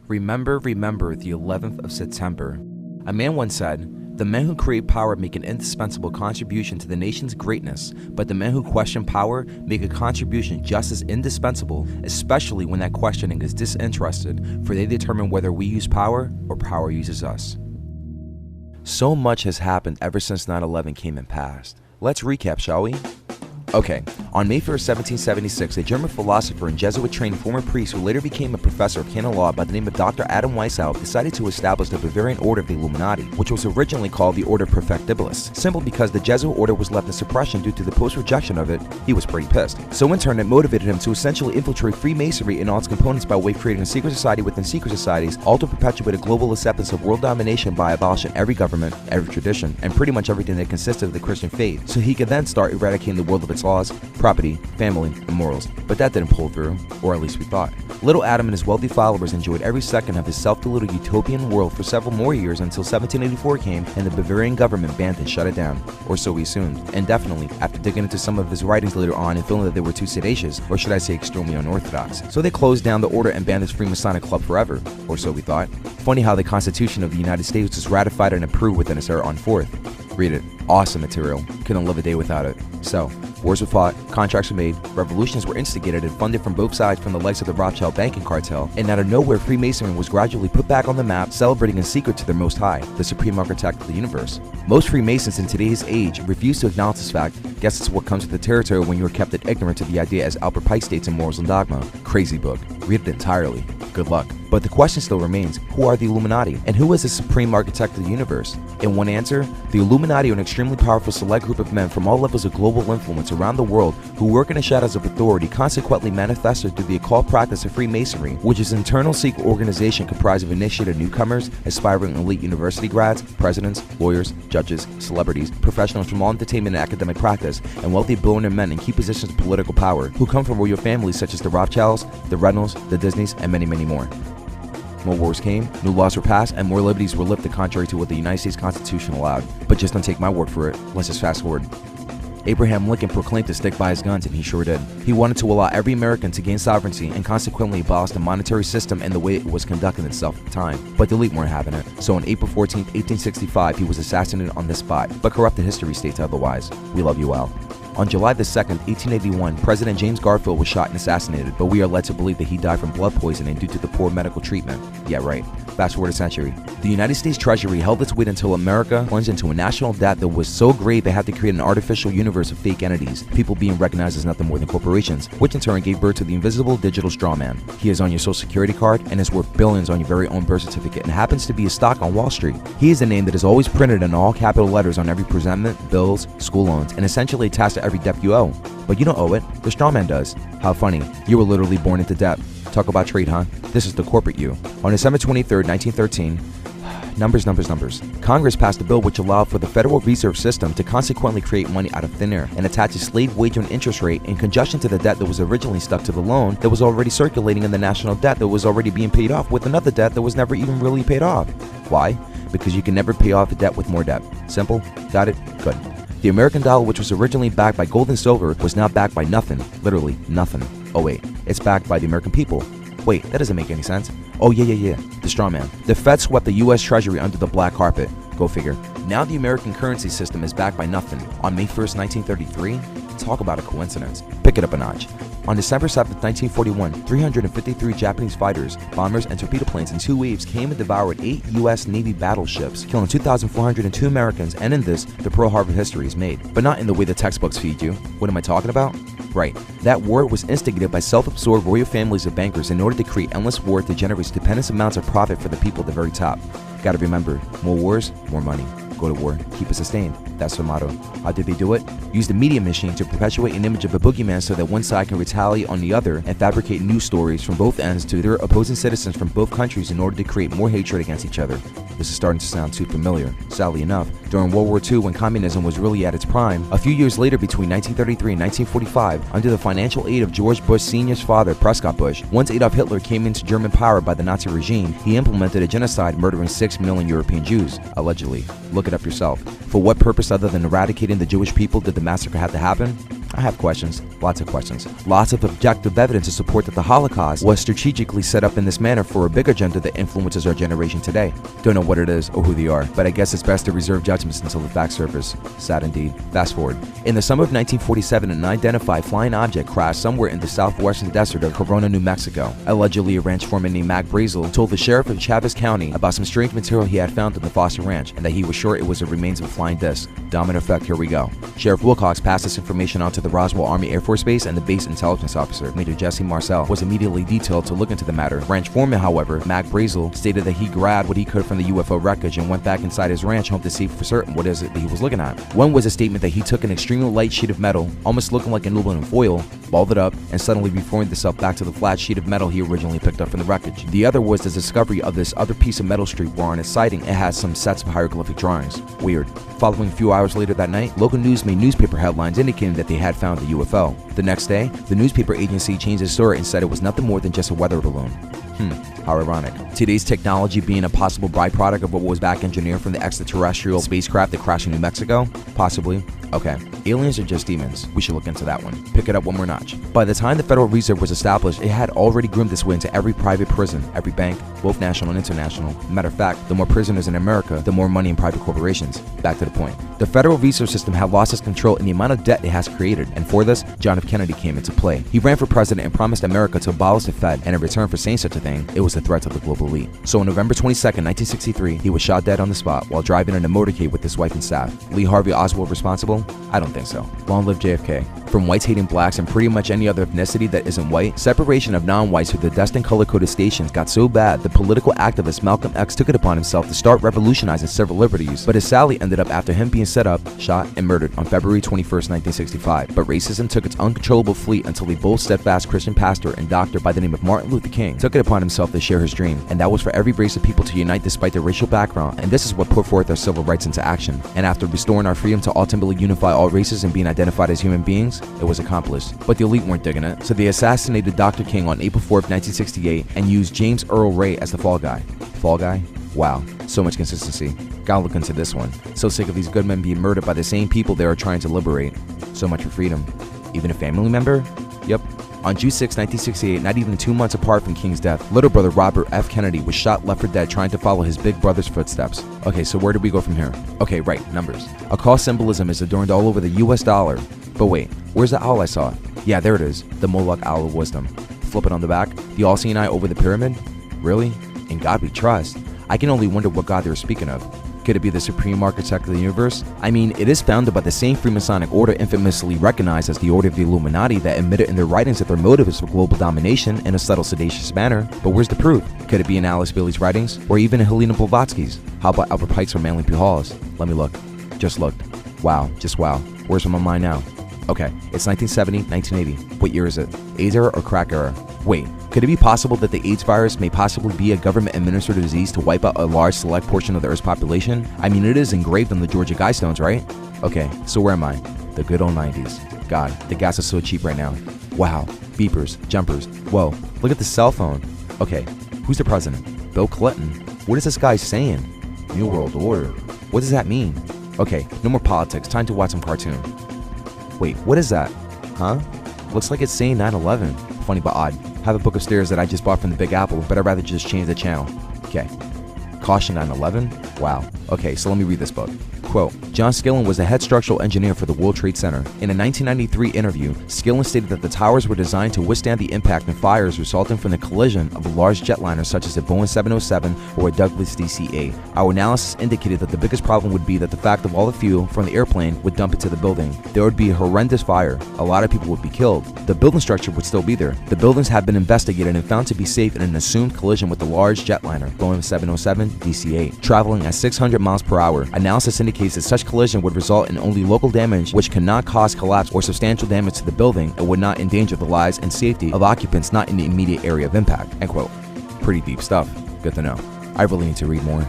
Remember the 11th of September. A man once said, "The men who create power make an indispensable contribution to the nation's greatness, but the men who question power make a contribution just as indispensable, especially when that questioning is disinterested, for they determine whether we use power or power uses us." So much has happened ever since 9/11 came and passed. Let's recap, shall we? Okay, on May 1st, 1776, a German philosopher and Jesuit-trained former priest who later became a professor of canon law by the name of Dr. Adam Weishaupt decided to establish the Bavarian Order of the Illuminati, which was originally called the Order Perfectibilis, simply because the Jesuit order was left in suppression due to the post-rejection of it. He was pretty pissed. So in turn, it motivated him to essentially infiltrate Freemasonry in all its components by way of creating a secret society within secret societies, all to perpetuate a global acceptance of world domination by abolishing every government, every tradition, and pretty much everything that consisted of the Christian faith, so he could then start eradicating the world of its laws, property, family, and morals. But that didn't pull through, or at least we thought. Little Adam and his wealthy followers enjoyed every second of his self-deluded utopian world for several more years until 1784 came and the Bavarian government banned and shut it down, or so we assumed. And definitely, after digging into some of his writings later on and feeling that they were too seditious, or should I say extremely unorthodox. So they closed down the order and banned this Freemasonic club forever, or so we thought. Funny how the Constitution of the United States was ratified and approved within its era on 4th. Read it. Awesome material. Couldn't live a day without it. So, wars were fought, contracts were made, revolutions were instigated and funded from both sides from the likes of the Rothschild banking cartel, and out of nowhere Freemasonry was gradually put back on the map, celebrating in secret to their Most High, the supreme architect of the universe. Most Freemasons in today's age refuse to acknowledge this fact. Guess it's what comes with the territory when you are kept ignorant to the idea, as Albert Pike states in Morals and Dogma. Crazy book. Read it entirely. Good luck. But the question still remains, who are the Illuminati? And who is the supreme architect of the universe? In one answer, the Illuminati are an extremely powerful select group of men from all levels of global influence around the world who work in the shadows of authority, consequently manifested through the occult practice of Freemasonry, which is an internal secret organization comprised of initiated newcomers, aspiring elite university grads, presidents, lawyers, judges, celebrities, professionals from all entertainment and academic practice, and wealthy billionaire men in key positions of political power who come from royal families such as the Rothschilds, the Reynolds, the Disneys, and many, many more. More wars came, new laws were passed, and more liberties were lifted contrary to what the United States Constitution allowed. But just don't take my word for it. Let's just fast forward. Abraham Lincoln proclaimed to stick by his guns, and he sure did. He wanted to allow every American to gain sovereignty and consequently abolish the monetary system and the way it was conducting itself at the time. But the elite weren't having it. So on April 14, 1865, he was assassinated on the spot. But corrupted history states otherwise. We love you all. On July the 2nd, 1881, President James Garfield was shot and assassinated, but we are led to believe that he died from blood poisoning due to the poor medical treatment. Yeah, right. Fast forward a century. The United States Treasury held its weight until America plunged into a national debt that was so great they had to create an artificial universe of fake entities, people being recognized as nothing more than corporations, which in turn gave birth to the invisible digital strawman. He is on your social security card and is worth billions on your very own birth certificate and happens to be a stock on Wall Street. He is the name that is always printed in all capital letters on every presentment, bills, school loans, and essentially attached to every debt you owe. But you don't owe it, the strawman does. How funny. You were literally born into debt. Talk about trade, huh? This is the corporate you. On December 23rd, 1913, numbers. Congress passed a bill which allowed for the Federal Reserve System to consequently create money out of thin air and attach a slave wage and interest rate in conjunction to the debt that was originally stuck to the loan that was already circulating in the national debt that was already being paid off with another debt that was never even really paid off. Why? Because you can never pay off a debt with more debt. Simple? Got it? Good. The American dollar, which was originally backed by gold and silver, was now backed by nothing. Literally nothing. Oh wait, it's backed by the American people. Wait, that doesn't make any sense. Oh yeah. The straw man. The Fed swept the US Treasury under the black carpet. Go figure. Now the American currency system is backed by nothing. On May 1st, 1933, talk about a coincidence. Pick it up a notch. On December 7th, 1941, 353 Japanese fighters, bombers, and torpedo planes in 2 waves came and devoured 8 U.S. Navy battleships, killing 2,402 Americans, and in this, the Pearl Harbor history is made. But not in the way the textbooks feed you. What am I talking about? Right. That war was instigated by self-absorbed royal families of bankers in order to create endless war that generates stupendous amounts of profit for the people at the very top. Gotta remember, more wars, more money. Go to war, keep it sustained. That's the motto. How did they do it? Use the media machine to perpetuate an image of a boogeyman so that one side can retaliate on the other and fabricate news stories from both ends to their opposing citizens from both countries in order to create more hatred against each other. This is starting to sound too familiar. Sadly enough, during World War II, when communism was really at its prime, a few years later between 1933 and 1945, under the financial aid of George Bush Sr.'s father, Prescott Bush, once Adolf Hitler came into German power by the Nazi regime, he implemented a genocide murdering 6 million European Jews, allegedly. Look it up yourself. For what purpose other than eradicating the Jewish people did the massacre have to happen? I have questions, lots of questions, lots of objective evidence to support that the Holocaust was strategically set up in this manner for a big agenda that influences our generation today. Don't know what it is or who they are, but I guess it's best to reserve judgments until the facts surface. Sad indeed. Fast forward. In the summer of 1947, an unidentified flying object crashed somewhere in the southwestern desert of Corona, New Mexico. Allegedly, a ranch foreman named Mac Brazel told the sheriff of Chavez County about some strange material he had found in the Foster Ranch and that he was sure it was the remains of a flying disc. Domino effect, here we go. Sheriff Wilcox passed this information on to the Roswell Army Air Force Base, and the base intelligence officer, Major Jesse Marcel, was immediately detailed to look into the matter. Ranch foreman, however, Mac Brazel, stated that he grabbed what he could from the UFO wreckage and went back inside his ranch home to see for certain what is it that he was looking at. One was a statement that he took an extremely light sheet of metal, almost looking like an aluminum foil, balled it up, and suddenly reformed itself back to the flat sheet of metal he originally picked up from the wreckage. The other was the discovery of this other piece of metal strip where on its siding it has some sets of hieroglyphic drawings. Weird. Following a few hours later that night, local news made newspaper headlines indicating that they had found the UFO. The next day, the newspaper agency changed its story and said it was nothing more than just a weather balloon. How ironic. Today's technology being a possible byproduct of what was back engineered from the extraterrestrial spacecraft that crashed in New Mexico? Possibly. Okay, aliens are just demons. We should look into that one. Pick it up one more notch. By the time the Federal Reserve was established, it had already groomed its way into every private prison, every bank, both national and international. Matter of fact, the more prisoners in America, the more money in private corporations. Back to the point. The Federal Reserve System had lost its control in the amount of debt it has created, and for this, John F. Kennedy came into play. He ran for president and promised America to abolish the Fed, and in return for saying such a thing, it was a threat to the global elite. So on November 22nd, 1963, he was shot dead on the spot while driving in a motorcade with his wife and staff. Lee Harvey Oswald responsible? I don't think so. Long live JFK. From whites hating blacks and pretty much any other ethnicity that isn't white, separation of non-whites through the destined color-coded stations got so bad the political activist Malcolm X took it upon himself to start revolutionizing civil liberties, but his sally ended up after him being set up, shot, and murdered on February 21st, 1965. But racism took its uncontrollable fleet until a bold, steadfast Christian pastor and doctor by the name of Martin Luther King took it upon himself to share his dream, and that was for every race of people to unite despite their racial background, and this is what put forth our civil rights into action. And after restoring our freedom to ultimately unify all races and being identified as human beings, it was accomplished. But the elite weren't digging it, so they assassinated Dr. King on April 4th, 1968, and used James Earl Ray as the fall guy. Fall guy? Wow, so much consistency. Gotta look into this one. So sick of these good men being murdered by the same people they are trying to liberate. So much for freedom. Even a family member? Yep. On June 6, 1968, not even 2 months apart from King's death, little brother Robert F. Kennedy was shot left for dead trying to follow his big brother's footsteps. Okay, so where do we go from here? Okay, right, numbers. Occult symbolism is adorned all over the US dollar. But wait, where's the owl I saw? Yeah, there it is, the Moloch Owl of Wisdom. Flip it on the back, the all-seeing eye over the pyramid? Really? In God we trust. I can only wonder what God they were speaking of. Could it be the supreme architect of the universe? I mean, it is founded by the same Freemasonic order infamously recognized as the Order of the Illuminati that admitted in their writings that their motive is for global domination in a subtle, sedacious manner. But where's the proof? Could it be in Alice Bailey's writings? Or even in Helena Blavatsky's? How about Albert Pike's or Manly P. Hall's? Let me look. Just looked. Wow, just wow. Where's my mind now? Okay, it's 1970, 1980. What year is it? AIDS era or crack era? Wait, could it be possible that the AIDS virus may possibly be a government-administered disease to wipe out a large select portion of the Earth's population? I mean, it is engraved on the Georgia Guidestones, right? Okay, so where am I? The good old 90s. God, the gas is so cheap right now. Wow, beepers, jumpers. Whoa, look at the cell phone. Okay, who's the president? Bill Clinton. What is this guy saying? New World Order. What does that mean? Okay, no more politics. Time to watch some cartoon. Wait, what is that? Huh? Looks like it's saying 9/11. Funny but odd. Have a book upstairs that I just bought from the Big Apple, but I'd rather just change the channel. Okay. Caution 9/11? Wow. Okay, so let me read this book. Quote, John Skillen was the head structural engineer for the World Trade Center. In a 1993 interview, Skillen stated that the towers were designed to withstand the impact and fires resulting from the collision of a large jetliner such as a Boeing 707 or a Douglas DC-8. Our analysis indicated that the biggest problem would be that the fact of all the fuel from the airplane would dump into the building. There would be a horrendous fire. A lot of people would be killed. The building structure would still be there. The buildings have been investigated and found to be safe in an assumed collision with the large jetliner, Boeing 707 DC-8, traveling at 600 miles per hour. Analysis indicates that such collision would result in only local damage which cannot cause collapse or substantial damage to the building and would not endanger the lives and safety of occupants not in the immediate area of impact. End quote. Pretty deep stuff. Good to know. I really need to read more.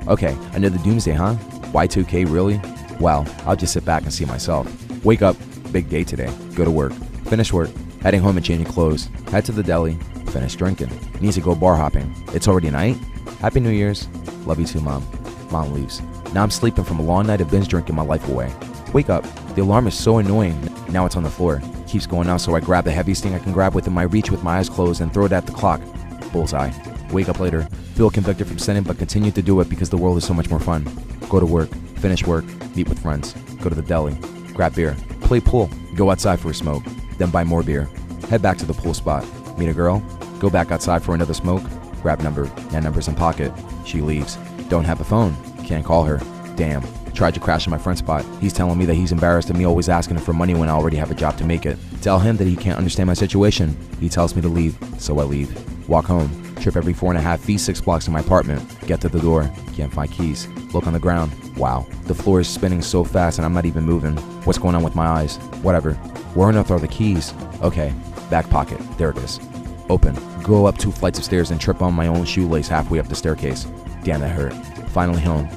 Okay, another doomsday, huh? Y2K, really? Wow, I'll just sit back and see myself. Wake up, big day today. Go to work. Finish work. Heading home and changing clothes. Head to the deli. Finish drinking. Needs to go bar hopping. It's already night? Happy New Year's. Love you too, Mom. Mom leaves. Now I'm sleeping from a long night of binge drinking my life away. Wake up. The alarm is so annoying. Now it's on the floor. Keeps going off, so I grab the heaviest thing I can grab within my reach with my eyes closed and throw it at the clock. Bullseye. Wake up later. Feel convicted from sinning, but continue to do it because the world is so much more fun. Go to work. Finish work. Meet with friends. Go to the deli. Grab beer. Play pool. Go outside for a smoke. Then buy more beer. Head back to the pool spot. Meet a girl. Go back outside for another smoke. Grab number. That number's in pocket. She leaves. Don't have a phone. Can't call her. Damn. Tried to crash in my front spot. He's telling me that he's embarrassed of me always asking him for money when I already have a job to make it. Tell him that he can't understand my situation. He tells me to leave, so I leave. Walk home. Trip every 4.5 feet 6 blocks to my apartment. Get to the door. Can't find keys. Look on the ground. Wow. The floor is spinning so fast and I'm not even moving. What's going on with my eyes? Whatever. Where on earth are the keys? Okay. Back pocket. There it is. Open. Go up 2 flights of stairs and trip on my own shoelace halfway up the staircase. Damn, that hurt. Finally home.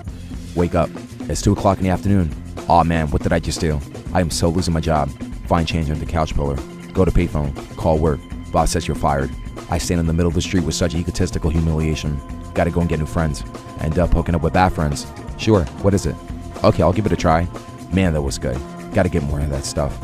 Wake up. It's 2 o'clock in the afternoon. Aw man, what did I just do? I am so losing my job. Find change under the couch pillar. Go to payphone. Call work. Boss says you're fired. I stand in the middle of the street with such egotistical humiliation. Gotta go and get new friends. End up hooking up with bad friends. Sure, what is it? Okay, I'll give it a try. Man, that was good. Gotta get more of that stuff.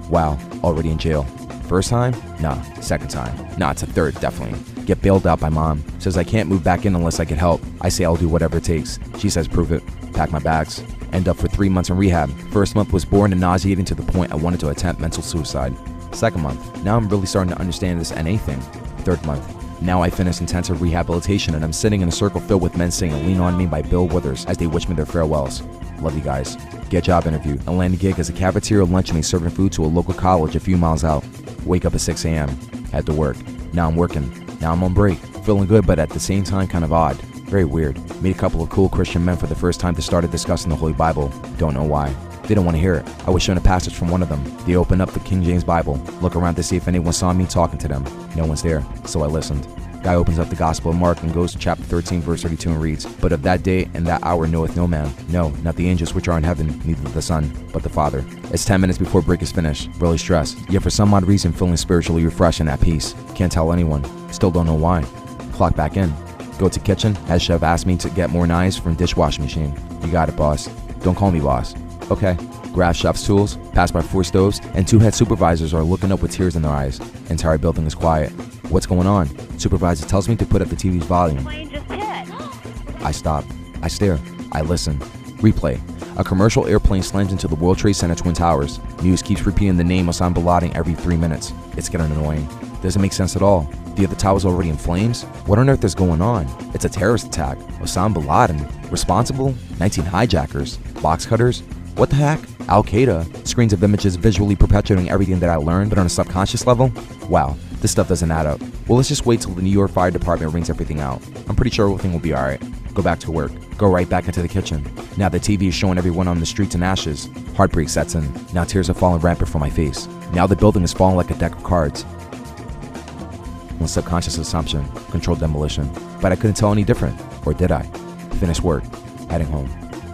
Wow, already in jail. First time? Nah. Second time? Nah, it's a third, definitely. Get bailed out by mom. Says I can't move back in unless I get help. I say I'll do whatever it takes. She says prove it. Pack my bags. End up for 3 months in rehab. First month was boring and nauseating to the point I wanted to attempt mental suicide. Second month, now I'm really starting to understand this NA thing. Third month, now I finished intensive rehabilitation and I'm sitting in a circle filled with men singing Lean On Me by Bill Withers as they wish me their farewells. Love you guys. Get a job interview and land a gig as a cafeteria lunchmate serving food to a local college a few miles out. Wake up at 6 a.m. Head to work. Now I'm working. Now I'm on break. Feeling good, but at the same time kind of odd. Very weird. Meet a couple of cool Christian men for the first time that started discussing the Holy Bible. Don't know why. They don't want to hear it. I was shown a passage from one of them. They opened up the King James Bible. Look around to see if anyone saw me talking to them. No one's there, so I listened. Guy opens up the Gospel of Mark and goes to chapter 13, verse 32 and reads, But of that day and that hour knoweth no man, no, not the angels which are in heaven, neither the Son, but the Father. It's 10 minutes before break is finished. Really stressed, yet for some odd reason feeling spiritually refreshed and at peace. Can't tell anyone. Still don't know why. Clock back in. Go to kitchen. Head chef asked me to get more knives from dishwashing machine. You got it, boss. Don't call me boss. Okay. Grab chef's tools, pass by 4 stoves, and 2 head supervisors are looking up with tears in their eyes. Entire building is quiet. What's going on? Supervisor tells me to put up the TV's volume. Plane just hit. I stop. I stare. I listen. Replay. A commercial airplane slams into the World Trade Center Twin Towers. News keeps repeating the name Osama bin Laden every 3 minutes. It's getting annoying. Doesn't make sense at all. The other towers already in flames? What on earth is going on? It's a terrorist attack. Osama bin Laden? Responsible? 19 hijackers? Box cutters? What the heck? Al-Qaeda? Screens of images visually perpetuating everything that I learned, but on a subconscious level? Wow, this stuff doesn't add up. Well, let's just wait till the New York Fire Department rings everything out. I'm pretty sure everything will be alright. Go back to work. Go right back into the kitchen. Now the TV is showing everyone on the streets in ashes. Heartbreak sets in. Now tears are falling rampant from my face. Now the building is falling like a deck of cards. One subconscious assumption, controlled demolition. But I couldn't tell any different. Or did I? Finished work. Heading home.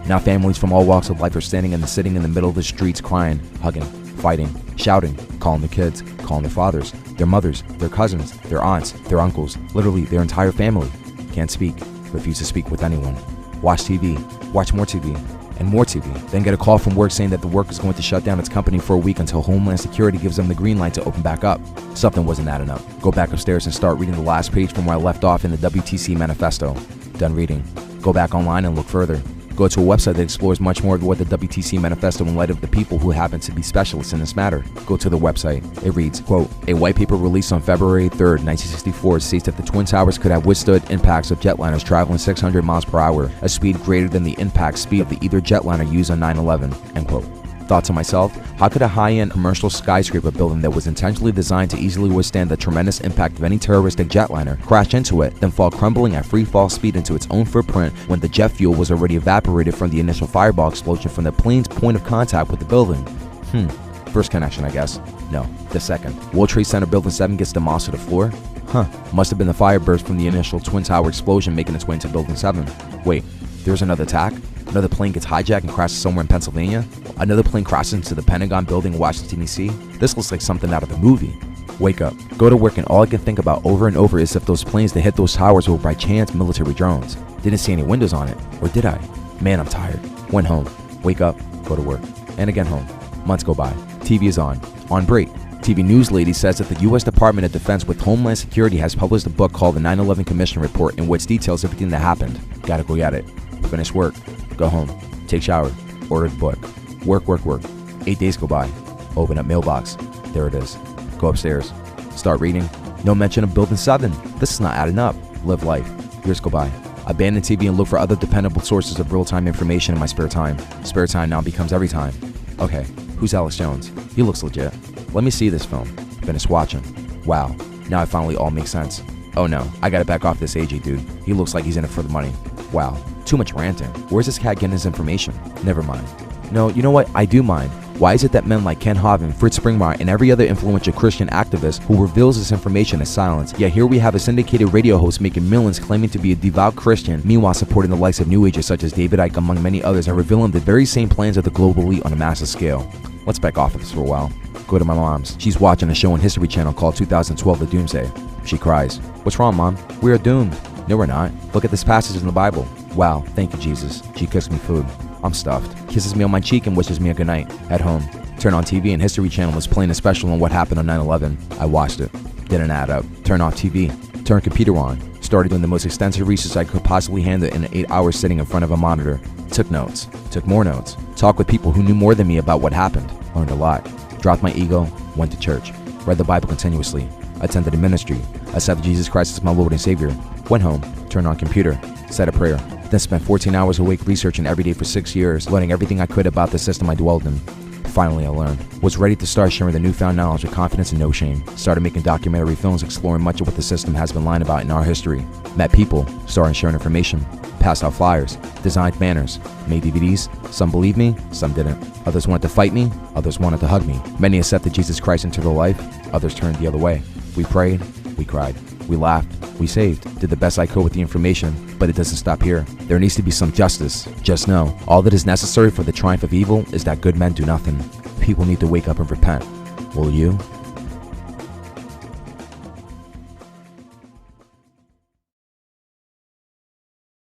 Now families from all walks of life are standing and sitting in the middle of the streets crying, hugging, fighting, shouting, calling their kids, calling their fathers, their mothers, their cousins, their aunts, their uncles, literally their entire family. Can't speak, refuse to speak with anyone. Watch TV, watch more TV, and more TV. Then get a call from work saying that the work is going to shut down its company for a week until Homeland Security gives them the green light to open back up. Something wasn't adding up. Go back upstairs and start reading the last page from where I left off in the WTC manifesto. Done reading. Go back online and look further. Go to a website that explores much more of what the WTC manifesto in light of the people who happen to be specialists in this matter. Go to the website. It reads, quote, a white paper released on February 3rd, 1964 states that the Twin Towers could have withstood impacts of jetliners traveling 600 miles per hour, a speed greater than the impact speed of the either jetliner used on 9/11, end quote. Thought to myself, how could a high-end commercial skyscraper building that was intentionally designed to easily withstand the tremendous impact of any terroristic jetliner crash into it, then fall crumbling at free fall speed into its own footprint when the jet fuel was already evaporated from the initial fireball explosion from the plane's point of contact with the building? First connection, I guess. No, the second. World Trade Center Building 7 gets demolished to the floor? Must have been the fire burst from the initial Twin Tower explosion making its way into Building 7. Wait, there's another attack? Another plane gets hijacked and crashes somewhere in Pennsylvania? Another plane crashes into the Pentagon building in Washington, D.C.? This looks like something out of a movie. Wake up, go to work, and all I can think about over and over is if those planes that hit those towers were by chance military drones. Didn't see any windows on it, or did I? Man, I'm tired. Went home. Wake up, go to work. And again home. Months go by. TV is on. On break. TV news lady says that the U.S. Department of Defense with Homeland Security has published a book called the 9/11 Commission Report in which details everything that happened. Gotta go at it. Finish work. Go home. Take shower. Order the book. Work. 8 days go by. Open up mailbox. There it is. Go upstairs. Start reading. No mention of Building 7. This is not adding up. Live life. Years go by. Abandon TV and look for other dependable sources of real-time information in my spare time. Spare time now becomes every time. Okay, who's Alex Jones? He looks legit. Let me see this film. Finish watching. Wow, now it finally all makes sense. Oh no, I gotta back off this AJ dude. He looks like he's in it for the money. Wow, too much ranting. Where's this cat getting his information? Never mind. No, you know what? I do mind. Why is it that men like Ken Hovind, Fritz Springmeier, and every other influential Christian activist who reveals this information is silenced? Yet here we have a syndicated radio host making millions claiming to be a devout Christian, meanwhile supporting the likes of New Agers such as David Icke among many others and revealing the very same plans of the global elite on a massive scale. Let's back off of this for a while. Go to my mom's. She's watching a show on History Channel called 2012 The Doomsday. She cries. What's wrong, Mom? We are doomed. No, we're not. Look at this passage in the Bible. Wow, thank you, Jesus. She cooks me food. I'm stuffed. Kisses me on my cheek and wishes me a good night. At home. Turn on TV and History Channel was playing a special on what happened on 9/11. I watched it. Didn't add up. Turn off TV. Turn computer on. Started doing the most extensive research I could possibly handle in an 8-hour sitting in front of a monitor. Took notes. Took more notes. Talked with people who knew more than me about what happened. Learned a lot. Dropped my ego. Went to church. Read the Bible continuously. Attended a ministry. Accepted Jesus Christ as my Lord and Savior. Went home. Turned on computer. Said a prayer. Then spent 14 hours awake researching every day for 6 years, learning everything I could about the system I dwelled in. Finally, I learned. Was ready to start sharing the newfound knowledge with confidence and no shame. Started making documentary films exploring much of what the system has been lying about in our history. Met people. Started sharing information. Passed out flyers. Designed banners. Made DVDs. Some believed me, some didn't. Others wanted to fight me. Others wanted to hug me. Many accepted Jesus Christ into their life. Others turned the other way. We prayed. We cried. We laughed. We saved. Did the best I could with the information. But it doesn't stop here. There needs to be some justice. Just know, all that is necessary for the triumph of evil is that good men do nothing. People need to wake up and repent. Will you?